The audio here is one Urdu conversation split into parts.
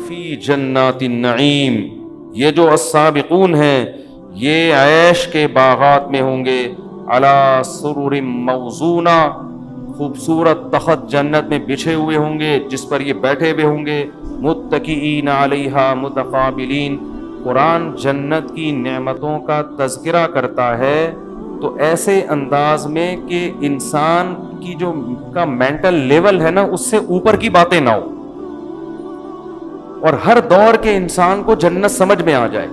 فی جنات النعیم، یہ جو السابقون ہیں یہ عیش کے باغات میں ہوں گے، علی سرر موضونہ، خوبصورت تخت جنت میں بچھے ہوئے ہوں گے جس پر یہ بیٹھے ہوئے ہوں گے، متکئین علیہا متقابلین۔ قرآن جنت کی نعمتوں کا تذکرہ کرتا ہے تو ایسے انداز میں کہ انسان کی جو کا مینٹل لیول ہے نا اس سے اوپر کی باتیں نہ ہو، اور ہر دور کے انسان کو جنت سمجھ میں آ جائے،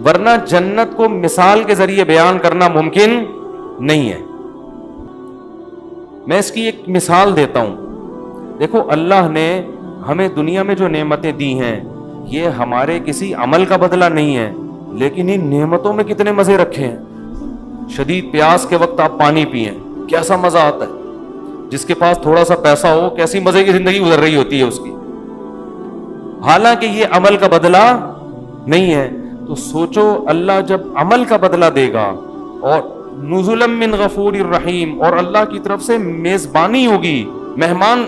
ورنہ جنت کو مثال کے ذریعے بیان کرنا ممکن نہیں ہے۔ میں اس کی ایک مثال دیتا ہوں۔ دیکھو، اللہ نے ہمیں دنیا میں جو نعمتیں دی ہیں یہ ہمارے کسی عمل کا بدلہ نہیں ہے، لیکن ان نعمتوں میں کتنے مزے رکھے ہیں۔ شدید پیاس کے وقت آپ پانی پئیں، کیسا مزہ آتا ہے۔ جس کے پاس تھوڑا سا پیسہ ہو کیسی مزے کی زندگی گزر رہی ہوتی ہے اس کی، حالانکہ یہ عمل کا بدلہ نہیں ہے۔ تو سوچو، اللہ جب عمل کا بدلہ دے گا اور نزلا من غفور الرحیم، اور اللہ کی طرف سے میزبانی ہوگی، مہمان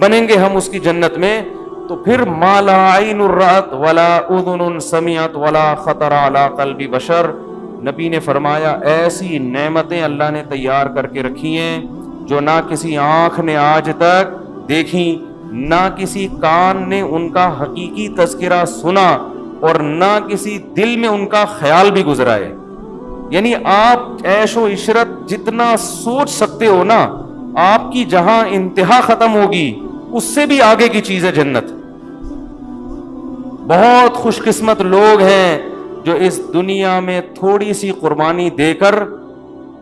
بنیں گے ہم اس کی جنت میں، تو پھر ما لا عین رأت ولا اذن سمعت ولا خطر علی قلب بشر۔ نبی نے فرمایا ایسی نعمتیں اللہ نے تیار کر کے رکھی ہیں جو نہ کسی آنکھ نے آج تک دیکھی، نہ کسی کان نے ان کا حقیقی تذکرہ سنا، اور نہ کسی دل میں ان کا خیال بھی گزرا ہے۔ یعنی آپ عیش و عشرت جتنا سوچ سکتے ہو نا، آپ کی جہاں انتہا ختم ہوگی اس سے بھی آگے کی چیز ہے جنت۔ بہت خوش قسمت لوگ ہیں جو اس دنیا میں تھوڑی سی قربانی دے کر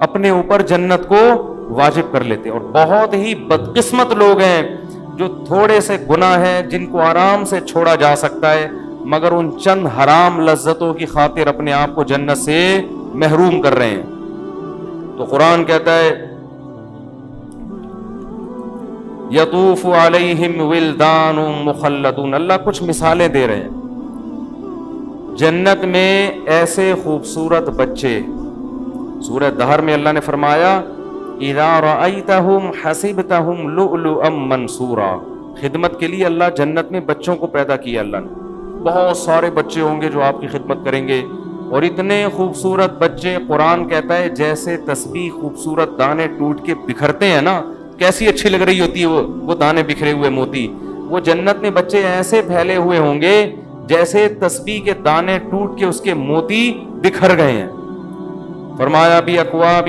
اپنے اوپر جنت کو واجب کر لیتے، اور بہت ہی بدقسمت لوگ ہیں جو تھوڑے سے گناہ ہیں جن کو آرام سے چھوڑا جا سکتا ہے، مگر ان چند حرام لذتوں کی خاطر اپنے آپ کو جنت سے محروم کر رہے ہیں۔ تو قرآن کہتا ہے یطوف علیہم ولدان مخلدون، اللہ کچھ مثالیں دے رہے ہیں۔ جنت میں ایسے خوبصورت بچے، سورہ دہر میں اللہ نے فرمایا اذا رأیتہم حسبتہم لؤلؤا منثورا، خدمت کے لیے اللہ جنت میں بچوں کو پیدا کیا۔ اللہ نے بہت سارے بچے ہوں گے جو آپ کی خدمت کریں گے، اور اتنے خوبصورت بچے، قرآن کہتا ہے جیسے تسبیح خوبصورت دانے ٹوٹ کے بکھرتے ہیں نا، کیسی اچھی لگ رہی ہوتی ہے وہ دانے بکھرے ہوئے موتی، وہ جنت میں بچے ایسے پھیلے ہوئے ہوں گے جیسے تسبیح کے دانے ٹوٹ کے اس کے موتی بکھر گئے ہیں۔ فرمایا بھی اکواب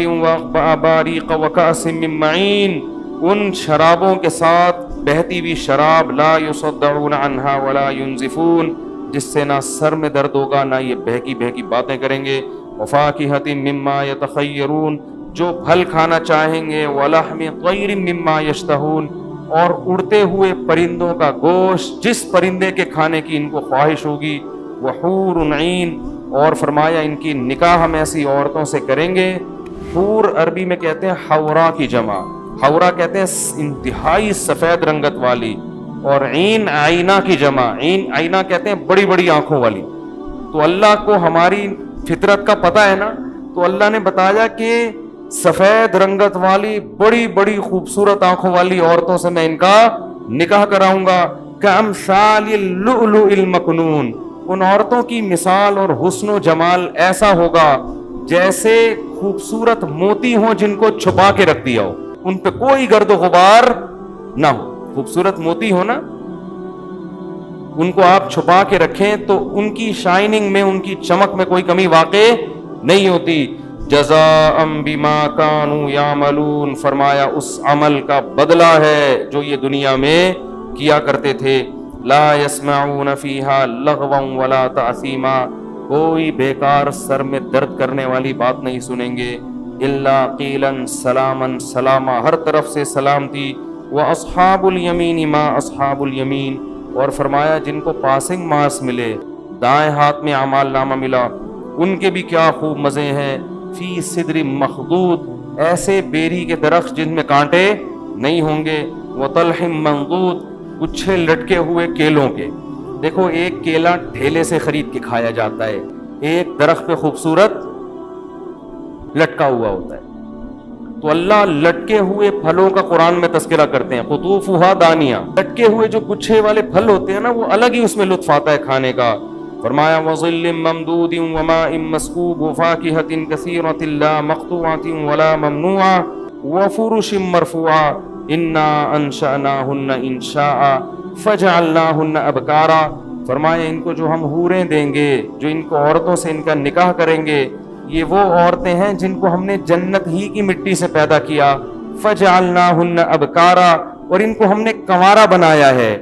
واباریق وکأس من معین، ان شرابوں کے ساتھ بہتی ہوئی شراب، لا یصدعون عنہا ولا ینزفون، جس سے نہ سر میں درد ہوگا نہ یہ بہکی بہکی باتیں کریں گے، وفاکہۃ مما یتخیرون، جو پھل کھانا چاہیں گے، ولحم طیر مما یشتہون، اور اڑتے ہوئے پرندوں کا گوشت جس پرندے کے کھانے کی ان کو خواہش ہوگی، وحور عین، اور فرمایا ان کی نکاح ہم ایسی عورتوں سے کریں گے۔ حور عربی میں کہتے ہیں حورا کی جمع، حورا کہتے ہیں انتہائی سفید رنگت والی، اور عین آئینہ کی جمع، عین آئینہ کہتے ہیں بڑی بڑی آنکھوں والی۔ تو اللہ کو ہماری فطرت کا پتہ ہے نا، تو اللہ نے بتایا کہ سفید رنگت والی بڑی بڑی خوبصورت آنکھوں والی عورتوں سے میں ان کا نکاح کراؤں گا، کامثال اللؤلؤ المکنون، ان عورتوں کی مثال اور حسن و جمال ایسا ہوگا جیسے خوبصورت موتی ہوں جن کو چھپا کے رکھ دیا ہو، ان پہ کوئی گرد و غبار نہ ہو۔ خوبصورت موتی ہو نا، ان کو آپ چھپا کے رکھیں تو ان کی شائننگ میں، ان کی چمک میں کوئی کمی واقع نہیں ہوتی۔ جزاء بما كانوا يعملون، فرمایا اس عمل کا بدلہ ہے جو یہ دنیا میں کیا کرتے تھے۔ لا يسمعون فيها لغوا ولا تأثیما، کوئی بیکار سر میں درد کرنے والی بات نہیں سنیں گے، الا قیلا سلاما سلاما، ہر طرف سے سلامتی۔ واصحاب الیمین ما اصحاب الیمین، اور فرمایا جن کو پاسنگ مارکس ملے، دائیں ہاتھ میں اعمال نامہ ملا، ان کے بھی کیا خوب مزے ہیں۔ فی صدر مخضود، ایسے بیری کے درخت جن میں کانٹے نہیں ہوں گے، وطلح منضود، گچھے لٹکے ہوئے کیلوں کے۔ دیکھو، ایک کیلا ٹھیلے سے خرید کے کھایا جاتا ہے، ایک درخت پہ خوبصورت لٹکا ہوا ہوتا ہے۔ تو اللہ لٹکے ہوئے پھلوں کا قرآن میں تذکرہ کرتے ہیں، قطوفها دانیہ، لٹکے ہوئے جو گچھے والے پھل ہوتے ہیں نا، وہ الگ ہی اس میں لطف آتا ہے کھانے کا۔ فرمایا وظل ممدود وماء مسکوب وفاکہۃ کثیرۃ لا مقطوعۃ ولا ممنوعۃ وفرش مرفوعہ انا انشأناہن انشاء فجعلناہن ابکارا۔ فرمایا ان کو جو ہم حوریں دیں گے، جو ان کو عورتوں سے ان کا نکاح کریں گے، یہ وہ عورتیں ہیں جن کو ہم نے جنت ہی کی مٹی سے پیدا کیا۔ فجعلناہن ابکارا، اور ان کو ہم نے کنوارا بنایا ہے۔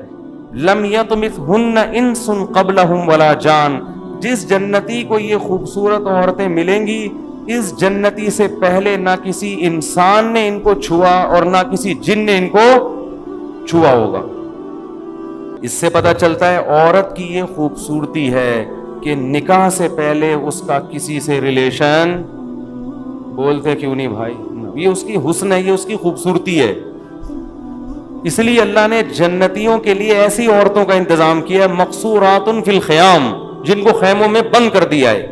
لم یطمثہن انس قبلہم ولا جان، جس جنتی کو یہ خوبصورت عورتیں ملیں گی، اس جنتی سے پہلے نہ کسی انسان نے ان کو چھوا اور نہ کسی جن نے ان کو چھوا ہوگا۔ اس سے پتہ چلتا ہے عورت کی یہ خوبصورتی ہے کہ نکاح سے پہلے اس کا کسی سے ریلیشن، بولتے کیوں نہیں بھائی، یہ اس کی حسن ہے، یہ اس کی خوبصورتی ہے۔ اس لیے اللہ نے جنتیوں کے لیے ایسی عورتوں کا انتظام کیا ہے، مقصورات فی الخیام، جن کو خیموں میں بند کر دیا ہے۔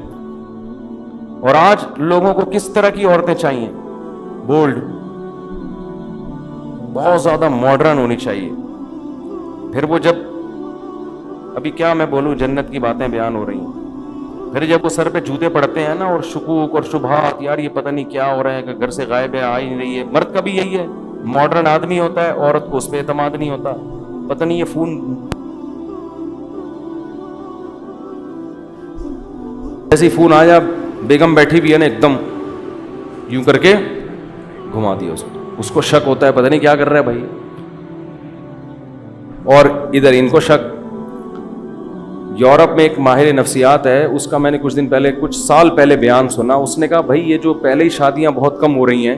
اور آج لوگوں کو کس طرح کی عورتیں چاہیے؟ بولڈ، بہت زیادہ ماڈرن ہونی چاہیے۔ پھر وہ جب، ابھی کیا میں بولوں، جنت کی باتیں بیان ہو رہی ہیں، پھر جب وہ سر پہ جوتے پڑتے ہیں نا، اور شکوک اور شبہات، یار یہ پتہ نہیں کیا ہو رہا ہے، کہ گھر سے غائب ہے، آ ہی نہیں رہی ہے۔ مرد کا بھی یہی ہے، ماڈرن آدمی ہوتا ہے، عورت کو اس پہ اعتماد نہیں ہوتا، پتہ نہیں یہ فون ایسی فون آیا، بیگم بیٹھی بھی ہے نا، ایک دم یوں کر کے گھما دیا اس کو شک ہوتا ہے پتہ نہیں کیا کر رہا ہے بھائی۔ اور ادھر ان کو شک۔ یورپ میں ایک ماہر نفسیات ہے، اس کا میں نے کچھ دن پہلے، کچھ سال پہلے بیان سنا۔ اس نے کہا بھائی یہ جو پہلے ہی شادیاں بہت کم ہو رہی ہیں،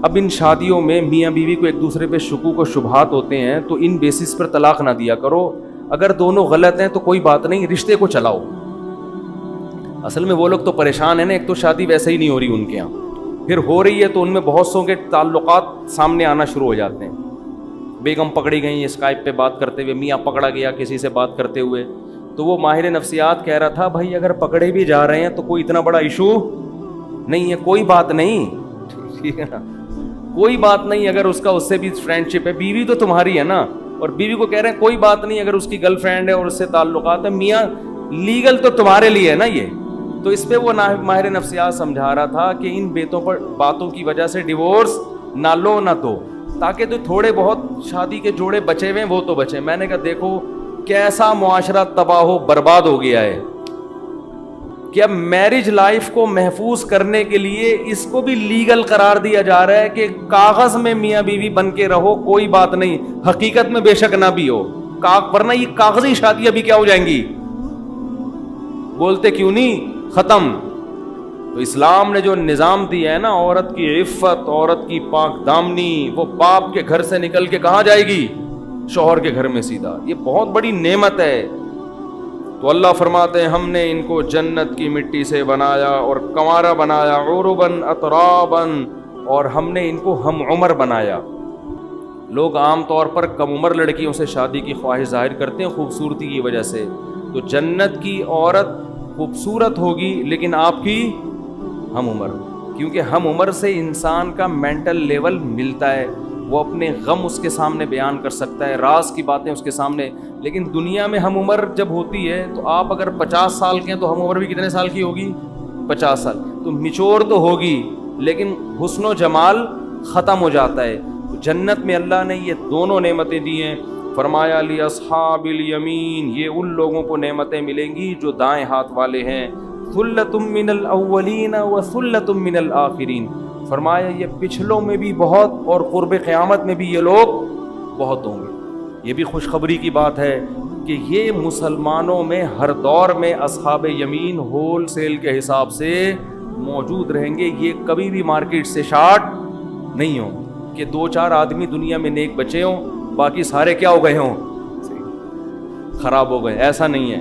اب ان شادیوں میں میاں بیوی کو ایک دوسرے پہ شکوک و شبہات ہوتے ہیں، تو ان بیسس پر طلاق نہ دیا کرو۔ اگر دونوں غلط ہیں تو کوئی بات نہیں، رشتے کو چلاؤ۔ اصل میں وہ لوگ تو پریشان ہیں نا، ایک تو شادی ویسے ہی نہیں ہو رہی ان کے یہاں، پھر ہو رہی ہے تو ان میں بہت سو کے تعلقات سامنے آنا شروع ہو جاتے ہیں۔ بیگم پکڑی گئی اسکائپ پہ بات کرتے ہوئے، میاں پکڑا گیا کسی سے بات کرتے ہوئے۔ تو وہ ماہر نفسیات کہہ رہا تھا بھائی اگر پکڑے بھی جا رہے ہیں تو کوئی اتنا بڑا ایشو نہیں ہے، کوئی بات نہیں، ٹھیک ہے نا، کوئی بات نہیں۔ اگر اس کا اس سے بھی فرینڈ شپ ہے، بیوی تو تمہاری ہے نا، اور بیوی کو کہہ رہے ہیں کوئی بات نہیں اگر اس کی گرل فرینڈ ہے اور اس سے تعلقات ہے، میاں لیگل تو تمہارے لیے ہے نا یہ۔ تو اس پہ وہ ماہر نفسیات سمجھا رہا تھا کہ ان باتوں کی وجہ سے ڈیورس نہ لو نہ دو، تاکہ تو تھوڑے بہت شادی کے جوڑے بچے ہوئے وہ تو بچے۔ میں نے کہا دیکھو کیسا معاشرہ تباہ و برباد ہو گیا ہے کہ اب میرج لائف کو محفوظ کرنے کے لیے اس کو بھی لیگل قرار دیا جا رہا ہے کہ کاغذ میں میاں بیوی بن کے رہو، کوئی بات نہیں، حقیقت میں بے شک نہ بھی ہو، ورنہ یہ کاغذی شادی ابھی کیا ہو جائیں گی، بولتے کیوں نہیں، ختم۔ تو اسلام نے جو نظام دیا ہے نا، عورت کی عفت، عورت کی پاک دامنی، وہ باپ کے گھر سے نکل کے کہاں جائے گی؟ شوہر کے گھر میں سیدھا۔ یہ بہت بڑی نعمت ہے۔ تو اللہ فرماتے ہیں ہم نے ان کو جنت کی مٹی سے بنایا اور کنوارا بنایا، عرباً اتراباً، اور ہم نے ان کو ہم عمر بنایا۔ لوگ عام طور پر کم عمر لڑکیوں سے شادی کی خواہش ظاہر کرتے ہیں خوبصورتی کی وجہ سے، تو جنت کی عورت خوبصورت ہوگی لیکن آپ کی ہم عمر، کیونکہ ہم عمر سے انسان کا مینٹل لیول ملتا ہے، وہ اپنے غم اس کے سامنے بیان کر سکتا ہے، راز کی باتیں اس کے سامنے۔ لیکن دنیا میں ہم عمر جب ہوتی ہے تو آپ اگر 50 سال کے ہیں تو ہم عمر بھی کتنے سال کی ہوگی؟ 50 سال۔ تو میچور تو ہوگی لیکن حسن و جمال ختم ہو جاتا ہے۔ جنت میں اللہ نے یہ دونوں نعمتیں دی ہیں۔ فرمایا لاصحاب الیمین، یہ ان لوگوں کو نعمتیں ملیں گی جو دائیں ہاتھ والے ہیں، ثلۃ من الاولین وثلۃ من الآخرین۔ فرمایا یہ پچھلوں میں بھی بہت اور قرب قیامت میں بھی یہ لوگ بہت ہوں گے۔ یہ بھی خوشخبری کی بات ہے کہ یہ مسلمانوں میں ہر دور میں اصحاب یمین ہول سیل کے حساب سے موجود رہیں گے۔ یہ کبھی بھی مارکیٹ سے شارٹ نہیں ہوں کہ 2-4 آدمی دنیا میں نیک بچے ہوں باقی سارے کیا ہو گئے ہوں، خراب ہو گئے، ایسا نہیں ہے۔